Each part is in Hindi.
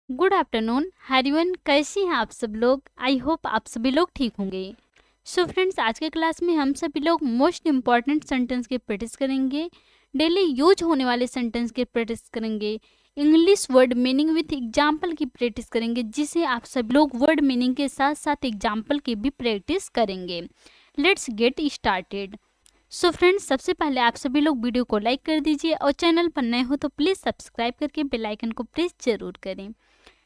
गुड आफ्टरनून एवरीवन, कैसे हैं आप सब लोग। आई होप आप सभी लोग ठीक होंगे। सो फ्रेंड्स, आज के क्लास में हम सभी लोग मोस्ट इम्पॉर्टेंट सेंटेंस के प्रैक्टिस करेंगे। डेली यूज होने वाले सेंटेंस के प्रैक्टिस करेंगे। English word meaning with example की प्रैक्टिस करेंगे, जिसे आप सभी लोग वर्ड मीनिंग के साथ साथ एग्जाम्पल की भी प्रैक्टिस करेंगे। Let's get started. So friends, सबसे पहले आप सभी लोग वीडियो को लाइक कर दीजिए और चैनल पर नए हो तो प्लीज़ सब्सक्राइब करके बेल आइकन को प्रेस जरूर करें,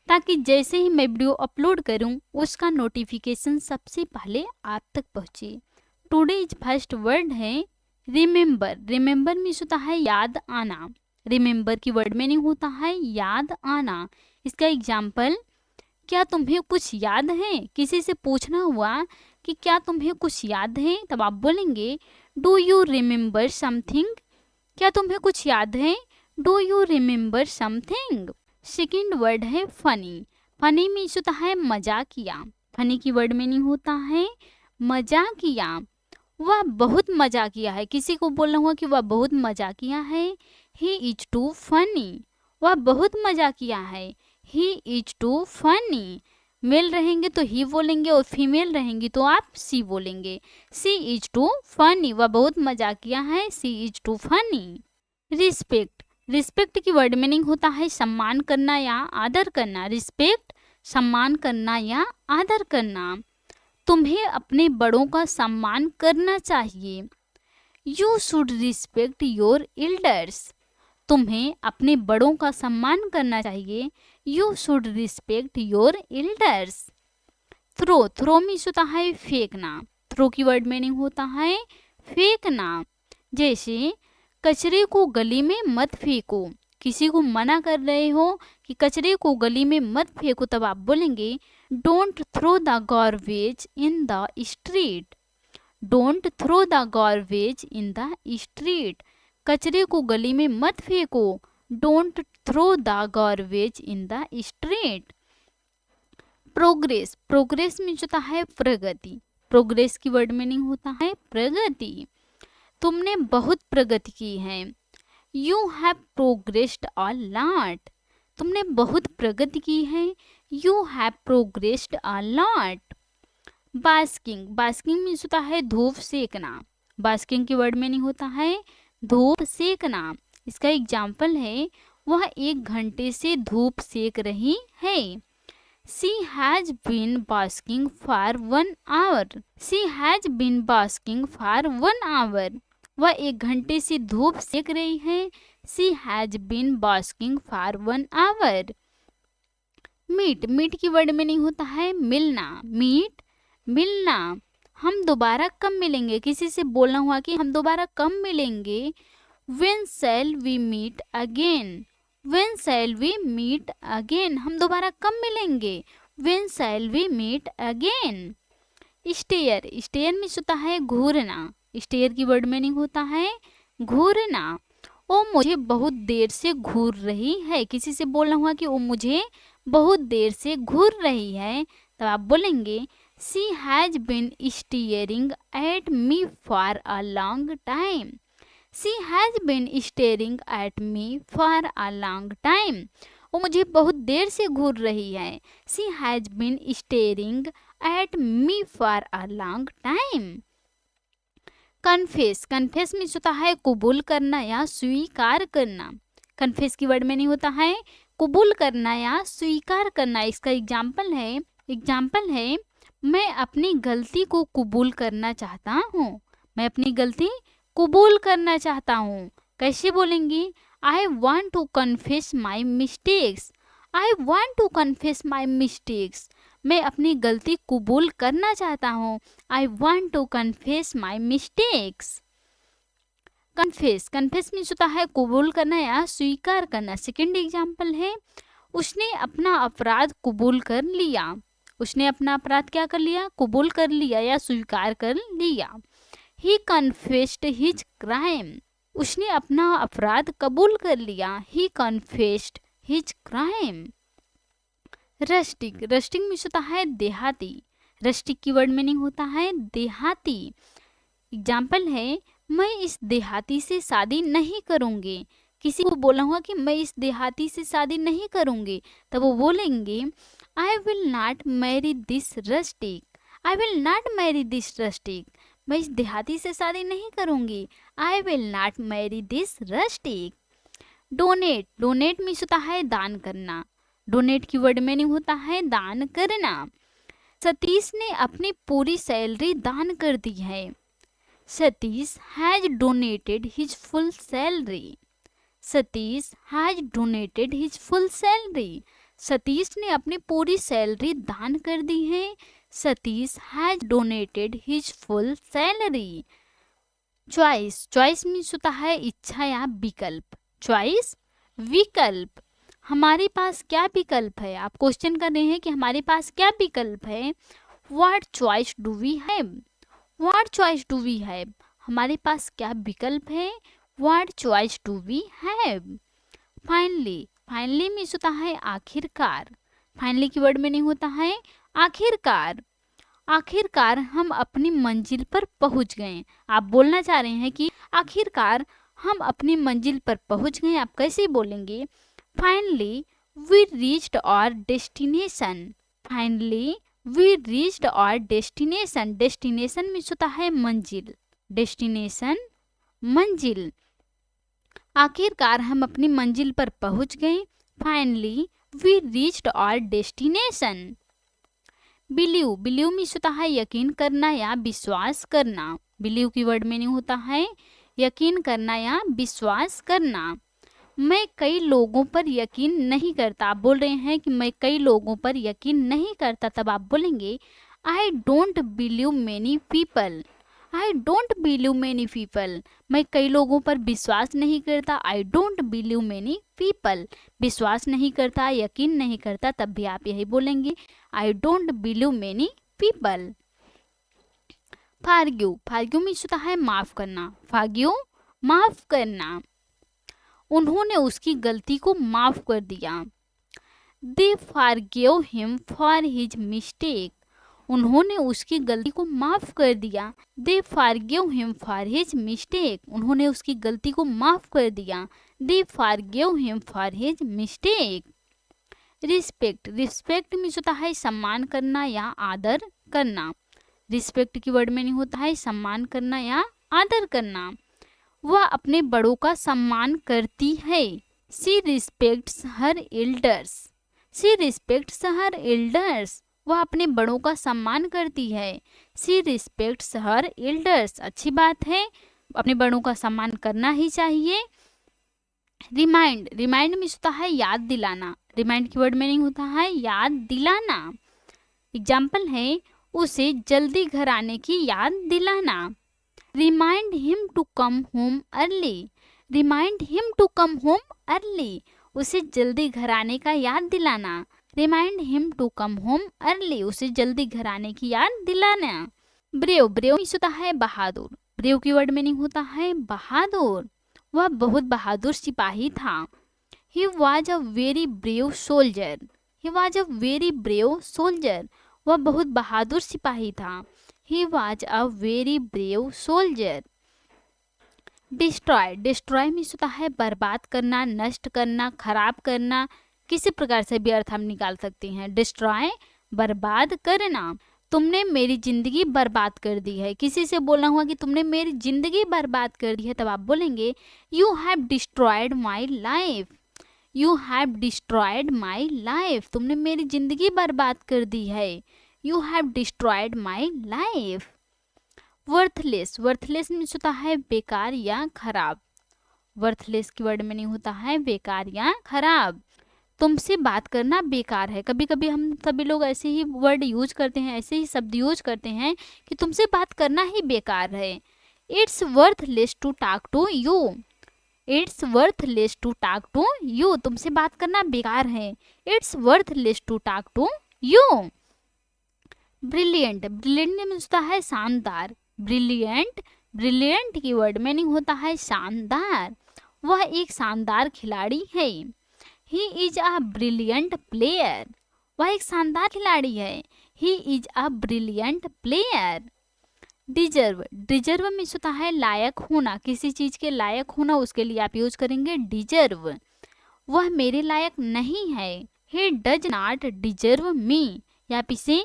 ताकि जैसे ही मैं वीडियो अपलोड करूं उसका नोटिफिकेशन सबसे पहले आप तक पहुंचे। टुडे इज फर्स्ट वर्ड है रिमेंबर। रिमेंबर मीन्स होता है याद आना। रिमेंबर की वर्ड मीनिंग होता है याद आना। इसका एग्जाम्पल, क्या तुम्हें कुछ याद है। किसी से पूछना हुआ कि क्या तुम्हें कुछ याद है, तब आप बोलेंगे डू यू रिमेंबर समथिंग। क्या तुम्हें कुछ याद है, do you remember something. Second word है फनी। फनी मीन्स होता है मजाकिया। फनी की वर्ड मीनिंग होता है मजाकिया। वह बहुत मजा किया है। किसी को बोलना हुआ कि वह बहुत मजा किया है, ही इज टू फनी। वह बहुत मजा किया है, ही इज टू फनी। मेल रहेंगे तो ही बोलेंगे और फीमेल रहेंगी तो आप सी बोलेंगे। सी इज टू फनी, वह बहुत मजा किया है, she is too funny. Respect. Respect की वर्ड मीनिंग होता है सम्मान करना या आदर करना। रिस्पेक्ट, सम्मान करना या आदर करना। तुम्हें अपने बड़ों का सम्मान करना चाहिए। You should respect your elders. तुम्हें अपने बड़ों का सम्मान करना चाहिए। You should respect your elders. Throw. Throw means होता है फेंकना। थ्रो की वर्ड मीनिंग होता है फेंकना। जैसे कचरे को गली में मत फेंको। किसी को मना कर रहे हो कि कचरे को गली में मत फेंको, तब आप बोलेंगे don't throw the garbage in the street. Don't throw the garbage in the street. कचरे को गली में मत फेंको। Don't throw the garbage in the street. Progress. Progress means होता है प्रगति। प्रोग्रेस की वर्ड मीनिंग होता है प्रगति। तुमने बहुत प्रगति की है। You have progressed a lot. तुमने बहुत प्रगति की है। You have progressed a lot. Basking. Basking means होता है धूप सेकना। बास्किंग की वर्ड मीनिंग होता है धूप सेकना। इसका एग्जाम्पल है वह 1 घंटे से धूप सेक रही है। She has been basking for 1 hour. She has been basking for 1 hour. वह 1 घंटे से धूप सेक रही है। She has been basking for 1 hour. Meet. Meet की वर्ड मीनिंग होता है मिलना। मीट, मिलना। हम दोबारा कब मिलेंगे। किसी से बोलना हुआ कि हम दोबारा कब मिलेंगे। When shall we meet again? When shall we meet again? हम दोबारा कब मिलेंगे। When shall we meet again? Stare. Stare means होता है घूरना। स्टेयर की वर्ड मीनिंग होता है घूरना। वो मुझे बहुत देर से घूर रही है। किसी से बोलना हुआ कि वो मुझे बहुत देर से घूर रही है, तब आप बोलेंगे She has been staring at me for a long time. She has been staring at me for a long time. वो मुझे बहुत देर से घूर रही है। She has been staring at me for a long time. Confess. Confess means होता है कबूल करना या स्वीकार करना। कन्फेस की वर्ड में नहीं होता है कबूल करना या स्वीकार करना। इसका एग्जाम्पल है मैं अपनी गलती को कबूल करना चाहता हूँ। मैं अपनी गलती कबूल करना चाहता हूँ। कैसे बोलेंगे। I want to confess my mistakes. I want to confess my mistakes. मैं अपनी गलती कबूल करना चाहता हूँ। I want to confess my mistakes. Confess. Confess means होता है कबूल करना या स्वीकार करना। सेकेंड एग्जाम्पल है उसने अपना अपराध कबूल कर लिया। उसने अपना अपराध क्या कर लिया, कबूल कर लिया या स्वीकार कर लिया। He confessed his crime. उसने अपना अपराध कबूल कर लिया। He confessed his crime. Rustic. Rustic means होता है देहाती। रस्टिक की वर्ड मीनिंग होता है देहाती। एग्जाम्पल है मैं इस देहाती से शादी नहीं करूँगी। किसी को बोला हुआ कि मैं इस देहाती से शादी नहीं करूँगी, तब वो बोलेंगे I will not marry this rustic, I will not marry this rustic, मैं इस देहाती से शादी नहीं करूँगी, I will not marry this rustic. Donate, donate means होता है दान करना, डोनेट की वर्ड मीनिंग होता है दान करना। सतीश ने अपनी पूरी सैलरी दान कर दी है, Satish has donated his full salary, Satish has donated his full salary, Satish ने अपनी पूरी सैलरी दान कर दी है, Satish has donated his full salary. Choice, choice means होता है इच्छा या विकल्प, चॉइस विकल्प। हमारे पास क्या विकल्प है, आप क्वेश्चन कर रहे हैं कि हमारे पास क्या विकल्प है। What choice do we have, what choice do we have, हमारे पास क्या विकल्प है, what choice do we have. Finally, finally means होता है आखिरकार, फाइनली की वर्ड मीनिंग होता है आखिरकार, आखिरकार हम अपनी मंजिल पर पहुंच गए। आप बोलना चाह रहे हैं कि आखिरकार हम अपनी मंजिल पर पहुंच गए, आप कैसे बोलेंगे। Finally we reached our destination, finally we reached our destination, destination means होता है मंजिल, डेस्टिनेशन मंजिल, आखिरकार हम अपनी मंजिल पर पहुंच गए। Finally we reached our destination. Believe, believe means होता है यकीन करना या विश्वास करना, बिलीव की वर्ड मीनिंग होता है यकीन करना या विश्वास करना। मैं कई लोगों पर यकीन नहीं करता, आप बोल रहे हैं कि मैं कई लोगों पर यकीन नहीं करता, तब आप बोलेंगे I don't believe many people, I don't believe many people, मैं कई लोगों पर विश्वास नहीं करता, आई डोंट बिलीव मेनी पीपल, विश्वास नहीं करता, यकीन नहीं करता, तब भी आप यही बोलेंगे I don't believe many people. Forgive, forgive means होता है माफ करना, फार्ग्यू माफ करना। उन्होंने उसकी गलती को माफ कर दिया, they forgive him for his mistake, उन्होंने उसकी गलती को माफ कर दिया, they forgive him for his mistake, उन्होंने उसकी गलती को माफ कर दिया, they forgive him for his mistake. Respect, respect means होता है सम्मान करना या आदर करना, रिस्पेक्ट की वर्ड मीनिंग होता है सम्मान करना या आदर करना। वह अपने बड़ों का सम्मान करती है, she respects her elders, she respects her elders, वह अपने बड़ों का सम्मान करती है, शी रिस्पेक्ट्स हर एल्डर्स। अच्छी बात है, अपने बड़ों का सम्मान करना ही चाहिए। रिमाइंड, रिमाइंड मीन्स होता है याद दिलाना, रिमाइंड की वर्ड मीनिंग होता है याद दिलाना। एग्जाम्पल है उसे जल्दी घर आने की याद दिलाना, remind him to come home early, remind him to come home early, उसे जल्दी घर आने का याद दिलाना, remind him to come home early, उसे जल्दी घर आने की याद दिलाना। ब्रेव, ब्रेव मीन्स होता है बहादुर, ब्रेव की वर्ड मीनिंग होता है बहादुर, वह बहुत बहादुर सिपाही था, he was a very brave soldier, he was a very brave soldier, वह बहुत बहादुर सिपाही था, he was a very brave soldier. Destroy, destroy means होता है बर्बाद करना, नष्ट करना, खराब करना, किसी प्रकार से भी अर्थ हम निकाल सकते हैं। डिस्ट्रॉय बर्बाद करना, तुमने मेरी जिंदगी बर्बाद कर दी है, किसी से बोलना हुआ कि तुमने मेरी जिंदगी बर्बाद कर दी है, तब आप बोलेंगे you have destroyed my life, you have destroyed my life, तुमने मेरी जिंदगी बर्बाद कर दी है, you have destroyed my life. Worthless, worthless means होता है बेकार या खराब, वर्थलेस की वर्ड मीनिंग होता है बेकार या खराब। तुमसे बात करना बेकार है, कभी कभी हम सभी लोग ऐसे ही वर्ड यूज करते हैं, ऐसे ही शब्द यूज करते हैं कि तुमसे बात करना ही बेकार है। It's worthless to talk to you, it's worthless to talk to you, तुमसे बात करना बेकार है, it's worthless to talk to you. Brilliant, brilliant means होता है शानदार, ब्रिलियंट, ब्रिलियंट की वर्ड मीनिंग होता है शानदार, वह एक शानदार खिलाड़ी है, he is a brilliant player, वह एक शानदार खिलाड़ी है, he is a brilliant player. Deserve, deserve means होता है लायक होना, किसी चीज के लायक होना, उसके लिए आप यूज करेंगे डिजर्व। वह मेरे लायक नहीं है, ही डज नॉट डिजर्व मी, या आप इसे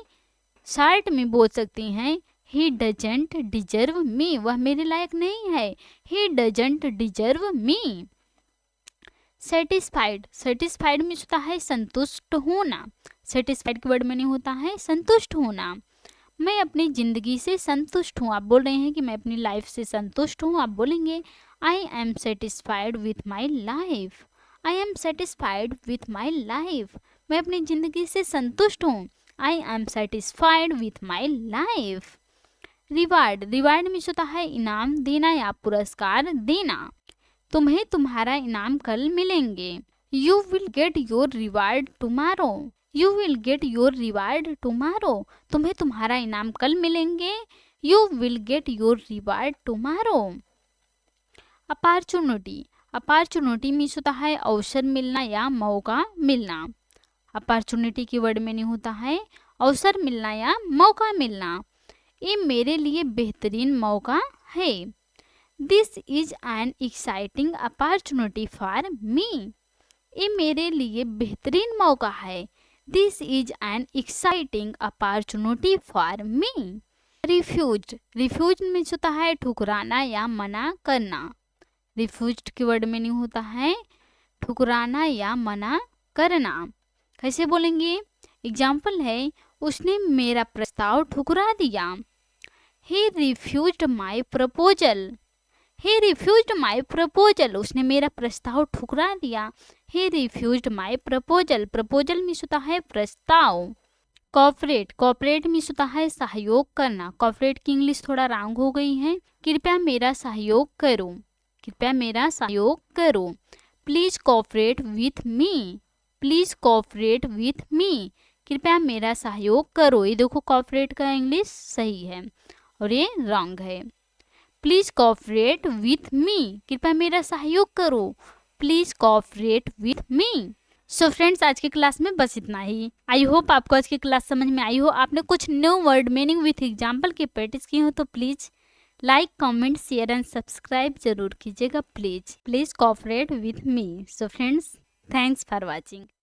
शॉर्ट में बोल सकती हैं, ही डजंट डिजर्व मी, वह मेरे लायक नहीं है, he doesn't deserve me. Satisfied, satisfied means होता है संतुष्ट होना, सेटिस्फाइड के वर्ड में नहीं होता है संतुष्ट होना। मैं अपनी ज़िंदगी से संतुष्ट हूँ, आप बोल रहे हैं कि मैं अपनी लाइफ से संतुष्ट हूँ, आप बोलेंगे I am satisfied with my life, I am satisfied with my life, मैं अपनी ज़िंदगी से संतुष्ट हूँ, I am satisfied with my life. Reward, reward means होता है इनाम देना या पुरस्कार देना, तुम्हें तुम्हारा इनाम कल मिलेंगे, you will get your reward tomorrow, you will get your reward tomorrow, तुम्हें तुम्हारा इनाम कल मिलेंगे, you will get your reward tomorrow. Opportunity, opportunity means होता है अवसर मिलना या मौका मिलना, अपॉर्चुनिटी की वर्ड में नहीं होता है अवसर मिलना या मौका मिलना। ये मेरे लिए बेहतरीन मौका है, this is an exciting opportunity for me, ये मेरे लिए बेहतरीन मौका है, this is an exciting opportunity for me. Refused, refuse means होता है ठुकराना या मना करना, रिफ्यूज्ड के वर्ड में नहीं होता है ठुकराना या मना करना। कैसे बोलेंगे, एग्जाम्पल है उसने मेरा प्रस्ताव ठुकरा दिया, he refused my proposal, he refused my proposal, उसने मेरा प्रस्ताव ठुकरा दिया, he refused my proposal, proposal means होता है प्रस्ताव। कॉपरेट, कॉपरेट मीन्स होता है सहयोग करना, कॉपरेट की इंग्लिश थोड़ा रॉन्ग हो गई है, कृपया मेरा सहयोग करो, कृपया मेरा सहयोग करो, please cooperate with me, please cooperate with me, कृपया मेरा सहयोग करो। ये देखो कॉपरेट का इंग्लिश सही है और ये रॉन्ग है, प्लीज कॉपरेट विथ मी, कृपया मेरा सहयोग करो, please cooperate with me. So friends आज की क्लास में बस इतना ही, आई होप आपको आज की क्लास समझ में आई हो, आपने कुछ new word meaning with example की प्रैक्टिस की हो तो please like comment share and subscribe जरूर कीजिएगा, please please cooperate with me. So friends thanks for watching.